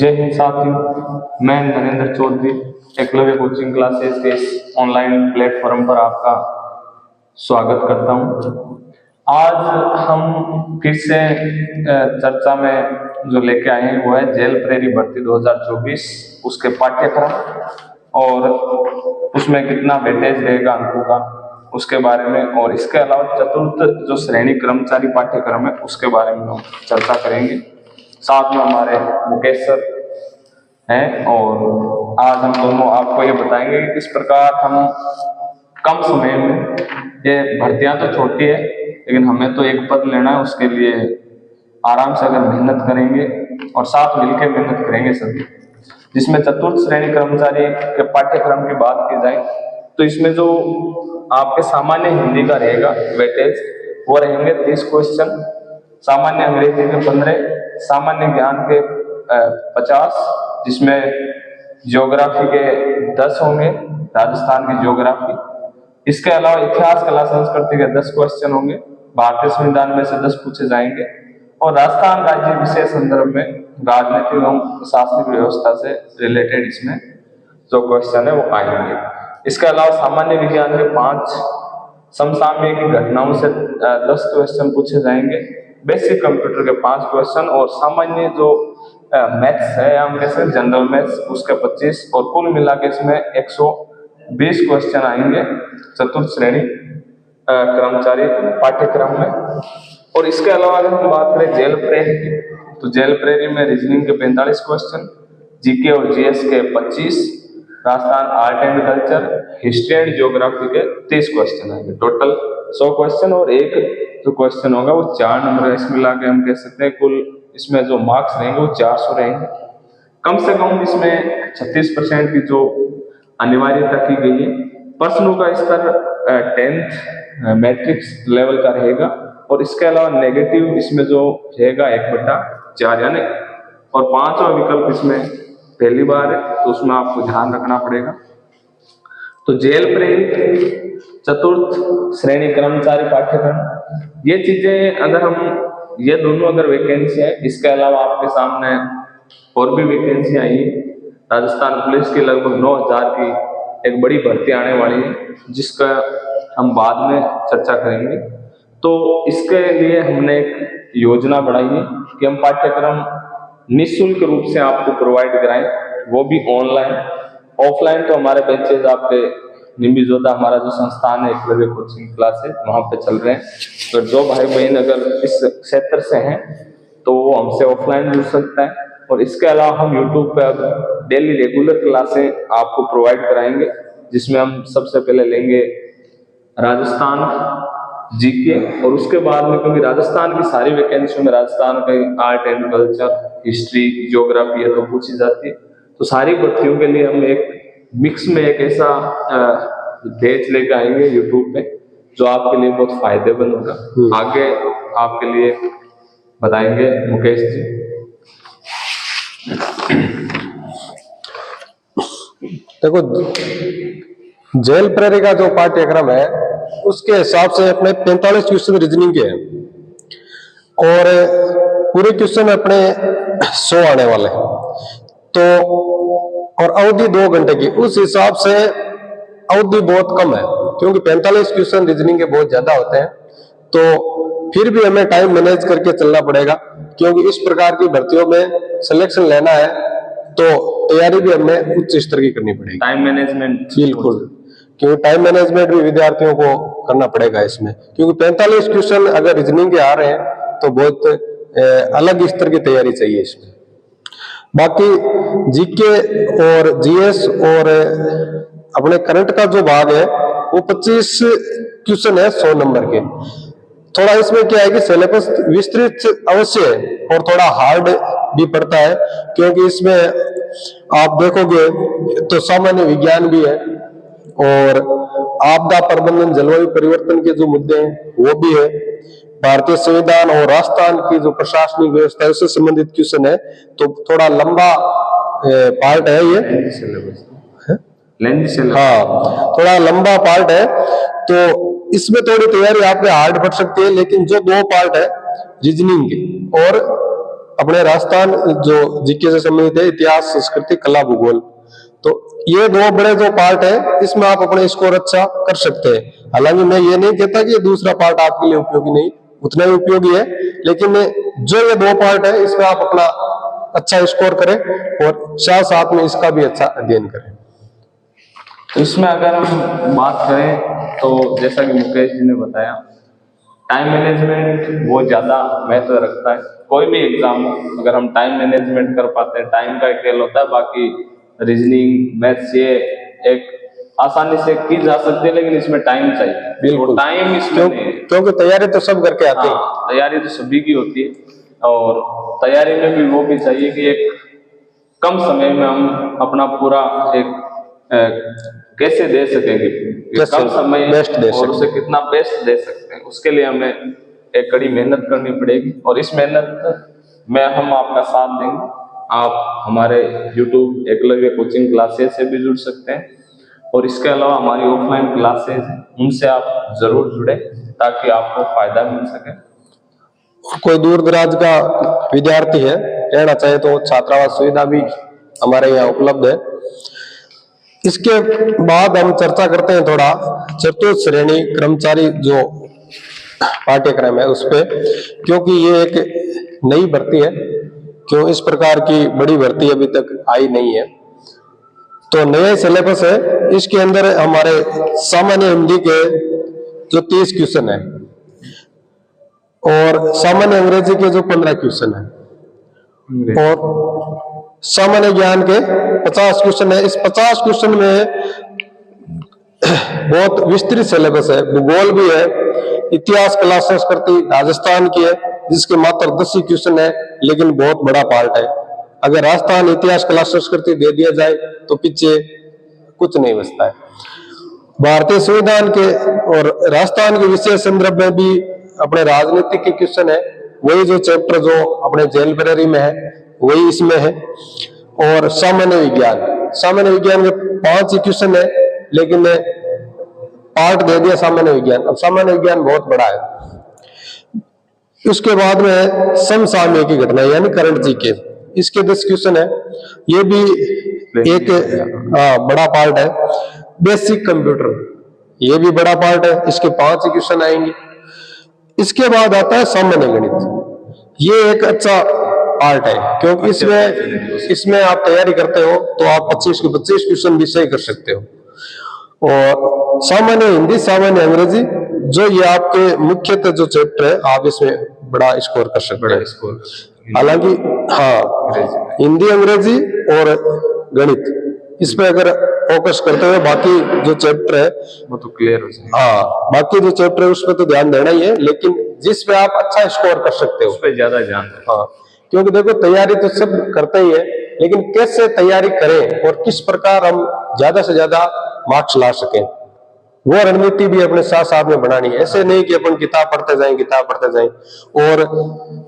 जय हिंद साथियों, मैं नरेंद्र चौधरी एकलव्य कोचिंग क्लासेस के इस ऑनलाइन प्लेटफॉर्म पर आपका स्वागत करता हूं। आज हम फिर से चर्चा में जो लेके आए हैं वो है जेल प्रेरी भर्ती 2024 उसके पाठ्यक्रम और उसमें कितना वेटेज रहेगा अंकों का उसके बारे में, और इसके अलावा चतुर्थ जो श्रेणी कर्मचारी पाठ्यक्रम है उसके बारे में हम चर्चा करेंगे। साथ में हमारे मुकेश सर हैं और आज हम दोनों आपको ये बताएंगे कि किस प्रकार हम कम समय में, ये भर्तियां तो छोटी है लेकिन हमें तो एक पद लेना है, उसके लिए आराम से अगर मेहनत करेंगे और साथ मिलकर मेहनत करेंगे सभी। जिसमें चतुर्थ श्रेणी कर्मचारी के पाठ्यक्रम की बात की जाए तो इसमें जो आपके सामान्य हिंदी का रहेगा वेटेज वो रहेंगे 30 क्वेश्चन, सामान्य अंग्रेजी के 15, सामान्य ज्ञान के 50, जिसमें ज्योग्राफी के 10 होंगे, राजस्थान की ज्योग्राफी। इसके अलावा इतिहास कला संस्कृति के 10 क्वेश्चन होंगे, भारतीय संविधान में से 10 पूछे जाएंगे और राजस्थान राज्य विशेष संदर्भ में राजनीतिक एवं प्रशासनिक व्यवस्था से रिलेटेड इसमें जो क्वेश्चन है वो आएंगे। इसके अलावा सामान्य विज्ञान के 5, समसामयिक घटनाओं से 10 क्वेश्चन पूछे जाएंगे, बेसिक कंप्यूटर के 5 क्वेश्चन और सामान्य जो मैथ्स है या हम कह सकते जनरल मैथ्स उसके 25 और कुल मिला के इसमें 120 क्वेश्चन आएंगे चतुर्थ श्रेणी कर्मचारी पाठ्यक्रम में। और इसके अलावा अगर हम बात करें जेल प्रेरी की तो जेल प्रेरी में रीजनिंग के 45 क्वेश्चन, जीके और जीएस के 25, Rajasthan art and culture, history and geography के 30 क्वेश्चन आएंगे। टोटल 100 क्वेश्चन और एक जो क्वेश्चन होगा वो 4 नंबर, इसमें मिला के हम कह सकते हैं कुल इसमें जो मार्क्स रहेंगे वो 400 रहेंगे। कम से कम इसमें 36% की जो अनिवार्यता की गई है। प्रश्नों का स्तर 10th मैट्रिक्स लेवल का रहेगा और इसके अलावा नेगेटिव इसमें जो रहेगा 1/4 यानी, और 5वां विकल्प इसमें पहली बार है तो उसमें आपको ध्यान रखना पड़ेगा। तो जेल प्रेरी चतुर्थ श्रेणी कर्मचारी पाठ्यक्रम, ये चीजें अगर हम ये दोनों अगर वैकेंसी है, इसके अलावा आपके सामने और भी वैकेंसी आई है। राजस्थान पुलिस की लगभग 9000 की एक बड़ी भर्ती आने वाली है जिसका हम बाद में चर्चा करेंगे। तो इसके लिए हमने एक योजना बनाई है कि हम पाठ्यक्रम निःशुल्क रूप से आपको प्रोवाइड कराएं, वो भी ऑनलाइन। ऑफलाइन तो हमारे बैचेज आपके निम्बी जोधा हमारा जो संस्थान है एकलव्य कोचिंग क्लासेस वहां पे चल रहे हैं। तो जो भाई बहन अगर इस क्षेत्र से हैं तो वो हमसे ऑफलाइन जुड़ सकता है। और इसके अलावा हम यूट्यूब पे अब डेली रेगुलर क्लासें आपको प्रोवाइड कराएंगे, जिसमें हम सबसे पहले लेंगे राजस्थान जीके और उसके बाद में, क्योंकि राजस्थान की सारी वैकेंसियों में राजस्थान का art and culture, history, geography है तो पूछी जाती है। तो सारी भर्तियों के लिए हम एक मिक्स में एक ऐसा बैच लेकर आएंगे यूट्यूब पे जो आपके लिए बहुत फायदेमंद होगा। आगे आपके लिए बताएंगे मुकेश जी। देखो, जेल प्रेरी का जो पाठ्यक्रम है उसके हिसाब से अपने 45 क्वेश्चन रीजनिंग के हैं और पूरे क्वेश्चन अपने 100 आने वाले हैं। तो और अवधि 2 घंटे की, उस हिसाब से अवधि बहुत कम है क्योंकि 45 क्वेश्चन रीजनिंग के बहुत ज्यादा होते हैं। तो फिर भी हमें टाइम मैनेज करके चलना पड़ेगा क्योंकि इस प्रकार की भर्तियों में सिलेक्शन लेना है तो तैयारी भी हमें उच्च स्तर की करनी पड़ेगी। टाइम मैनेजमेंट, बिल्कुल, क्योंकि टाइम मैनेजमेंट भी विद्यार्थियों को करना पड़ेगा इसमें, क्योंकि 45 क्वेश्चन अगर रीजनिंग के आ रहे हैं तो बहुत अलग स्तर की तैयारी चाहिए इसमें। बाकी जीके और जीएस और अपने करंट का जो भाग है वो 25 क्वेश्चन है 100 नंबर के। थोड़ा इसमें क्या है कि सिलेबस विस्तृत अवश्य है और थोड़ा हार्ड भी पड़ता है क्योंकि इसमें आप देखोगे तो सामान्य विज्ञान भी है और आपदा प्रबंधन, जलवायु परिवर्तन के जो मुद्दे हैं वो भी है, भारतीय संविधान और राजस्थान की जो प्रशासनिक व्यवस्था है उससे संबंधित क्वेश्चन है। तो थोड़ा लंबा पार्ट है ये, हाँ थोड़ा लंबा पार्ट है तो इसमें थोड़ी तैयारी आपके हार्ड पड़ सकती है। लेकिन जो 2 पार्ट है रीजनिंग के और अपने राजस्थान जो जीके से संबंधित है, इतिहास, संस्कृति, कला, भूगोल, तो ये दो बड़े जो पार्ट है इसमें आप अपने स्कोर अच्छा कर सकते हैं। हालांकि मैं ये नहीं कहता कि ये दूसरा पार्ट आपके लिए उपयोगी नहीं, उतना ही उपयोगी है, लेकिन जो ये दो पार्ट है इसमें आप अपना अच्छा स्कोर करें और साथ साथ में इसका भी अच्छा अध्ययन करें। तो इसमें अगर हम बात करें तो जैसा कि मुकेश जी ने बताया, टाइम मैनेजमेंट बहुत ज़्यादा महत्व रखता है। कोई भी एग्जाम हो, अगर हम टाइम मैनेजमेंट कर पाते हैं, टाइम का खेल होता है, बाकी रीजनिंग, मैथ्स ये एक आसानी से की जा सकती है, लेकिन इसमें टाइम चाहिए। बिल्कुल, टाइम इसमें नहीं है, क्योंकि तैयारी तो सब करके आते हैं। तैयारी तो सभी की होती है, और तैयारी में भी वो भी चाहिए कि एक कम समय में हम अपना पूरा एक कैसे दे सकेंगे, कम समय और उसे कितना बेस्ट दे सकते हैं, उसके लिए हमें एक कड़ी मेहनत करनी पड़ेगी। और इस मेहनत में हम आपका साथ देंगे। आप हमारे YouTube एकलव्य कोचिंग क्लासेस से भी जुड़ सकते हैं, और इसके अलावा हमारी ऑफलाइन क्लासेस हैं, उनसे आप जरूर जुड़े ताकि आपको फायदा मिल सके। कोई दूर दराज का विद्यार्थी है, रहना चाहे तो छात्रावास सुविधा भी हमारे यहाँ उपलब्ध है। इसके बाद हम चर्चा करते हैं थोड़ा चतुर्थ श्रेणी कर्मचारी जो पाठ्यक्रम है उस पे, क्योंकि ये एक नई भर्ती है, क्यों इस प्रकार की बड़ी भर्ती अभी तक आई नहीं है। तो नया सिलेबस है, इसके अंदर हमारे सामान्य हिंदी के जो 30 क्वेश्चन है और सामान्य अंग्रेजी के जो 15 क्वेश्चन है और सामान्य ज्ञान के 50 क्वेश्चन है। इस 50 क्वेश्चन में बहुत विस्तृत सिलेबस है, भूगोल भी है, इतिहास, कला, संस्कृति राजस्थान की है जिसके मात्र 10 ही क्वेश्चन है, लेकिन बहुत बड़ा पार्ट है। अगर राजस्थान, इतिहास, कला, संस्कृति दे दिया जाए तो पीछे कुछ नहीं बचता है। भारतीय संविधान के और राजस्थान के विशेष संदर्भ में भी अपने राजनीतिक के क्वेश्चन है, वही जो चैप्टर जो अपने जेल ब्रेरी में है वही इसमें है। और सामान्य विज्ञान के 5 ही क्वेश्चन है, लेकिन पार्ट दे दिया सामान्य विज्ञान। अब सामान्य विज्ञान बहुत बड़ा है। उसके बाद में समसामयिक की घटना यानी करंट जीके, इसके 10 क्वेश्चन है, ये भी एक बड़ा पार्ट है। बेसिक कंप्यूटर, ये भी बड़ा पार्ट है, इसके 5 ही क्वेश्चन आएंगे। इसके बाद आता है सामान्य गणित, ये एक अच्छा पार्ट है, क्योंकि इसमें आप तैयारी करते हो तो आप 25 के 25 क्वेश्चन भी सही कर सकते हो। और सामान्य हिंदी, सामान्य अंग्रेजी, जो ये आपके मुख्यतः जो चैप्टर है, आप इसमें बड़ा स्कोर कर सकते हैं। हालांकि हिंदी, अंग्रेजी और गणित, इस पे अगर फोकस करते हुए बाकी जो चैप्टर है वो तो क्लियर हो जाए। बाकी जो चैप्टर है उस पर तो ध्यान देना ही है, लेकिन जिस पे आप अच्छा स्कोर कर सकते हो उस पे ज्यादा ध्यान दें। क्योंकि देखो तैयारी तो सब करते ही है, लेकिन कैसे तैयारी करें और किस प्रकार हम ज्यादा से ज्यादा मार्क्स ला सकें, वो रणनीति भी अपने साथ साथ में बनानी है। ऐसे नहीं कि अपन किताब पढ़ते जाएं। और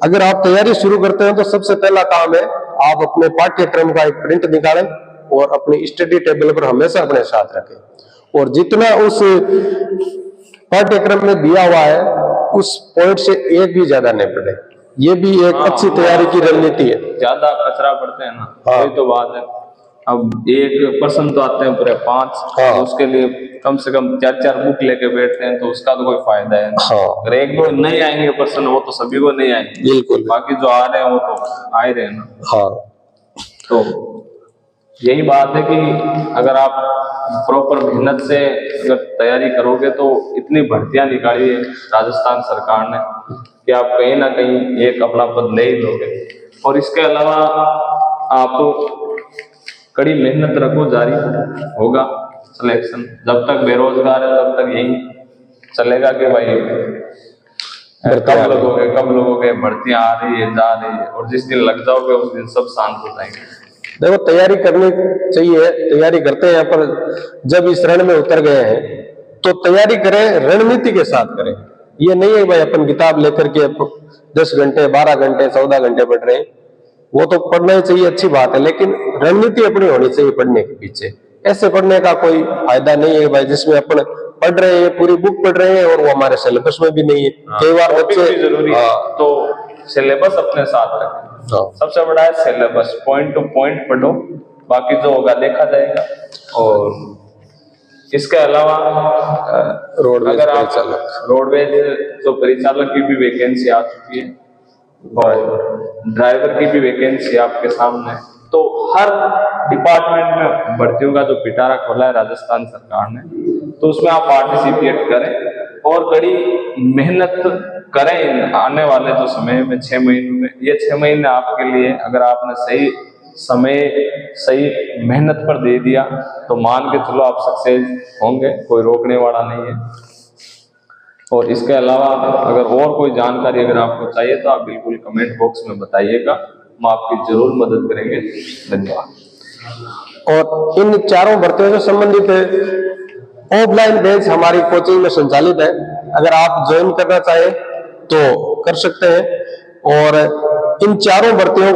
अगर आप तैयारी शुरू करते हैं तो सबसे पहला काम है आप अपने पाठ्यक्रम का एक प्रिंट निकालें और अपनी स्टडी टेबल पर हमेशा अपने साथ रखें, और जितना उस पाठ्यक्रम में दिया हुआ है उस पॉइंट से एक भी ज्यादा नहीं पढ़े। ये भी एक अच्छी तैयारी की रणनीति है। ज्यादा कचरा पढ़ते हैं ना, वही तो बात है। अब एक पर्सन तो आते हैं पूरे 5, तो उसके लिए कम से कम 4-4 बुक लेके बैठते हैं, तो उसका तो कोई फायदा है। अगर एक दो नहीं आएंगे पर्सन, वो तो सभी को नहीं आएंगे, बिल्कुल। बाकी जो आ रहे हैं वो तो आ ही रहे हैं ना। तो यही बात है कि अगर आप प्रॉपर मेहनत से अगर तैयारी करोगे तो इतनी भर्तियां निकाली है राजस्थान सरकार ने कि आप कहीं ना कहीं एक अपना पद ले ही लोगे। और इसके अलावा आप कड़ी मेहनत रखो, जारी होगा सिलेक्शन। जब तक बेरोजगार है तब तक यही चलेगा कि भाई कब लगोगे, भर्तियां आ रही है, जा रही है, और जिस दिन लग जाओगे उस दिन सब शांत हो जाएंगे। देखो तैयारी करनी चाहिए, तैयारी करते हैं, पर जब इस रण में उतर गए हैं तो तैयारी करें, रणनीति के साथ करें। ये नहीं है भाई अपन किताब लेकर के 10 घंटे, 12 घंटे, 14 घंटे पढ़ रहे हैं, वो तो पढ़ना ही चाहिए, अच्छी बात है, लेकिन रणनीति अपनी होनी चाहिए पढ़ने के पीछे। ऐसे पढ़ने का कोई फायदा नहीं है भाई जिसमें अपन पढ़ रहे हैं, पूरी बुक पढ़ रहे हैं और वो हमारे सिलेबस में भी नहीं है। कई बार बच्चे जरूरी है तो सिलेबस अपने साथ रखें। सबसे बड़ा है सिलेबस, पॉइंट टू पॉइंट पढ़ो, बाकी जो होगा देखा जाएगा। और इसके अलावा रोडवेज अगर आप परिचालक, रोडवेज तो परिचालक की भी वैकेंसी आ चुकी है और ड्राइवर की भी वैकेंसी आपके सामने है। तो हर डिपार्टमेंट में भर्तियों का जो पिटारा खोला है राजस्थान सरकार ने, तो उसमें आप पार्टिसिपेट करें और बड़ी मेहनत करें। आने वाले जो समय में 6 महीनों में, ये 6 महीने आपके लिए, अगर आपने सही समय सही मेहनत पर दे दिया तो मान के चलो आप सक्सेस होंगे, कोई रोकने वाला नहीं है। और इसके अलावा अगर और कोई जानकारी अगर आपको चाहिए तो आप बिल्कुल कमेंट बॉक्स में बताइएगा, हम आपकी जरूर मदद करेंगे। धन्यवाद। और इन चारों भर्तियों से संबंधित ऑफलाइन बैच हमारी कोचिंग में संचालित है, अगर आप ज्वाइन करना चाहें तो कर सकते हैं। और इन चारों भर्तियों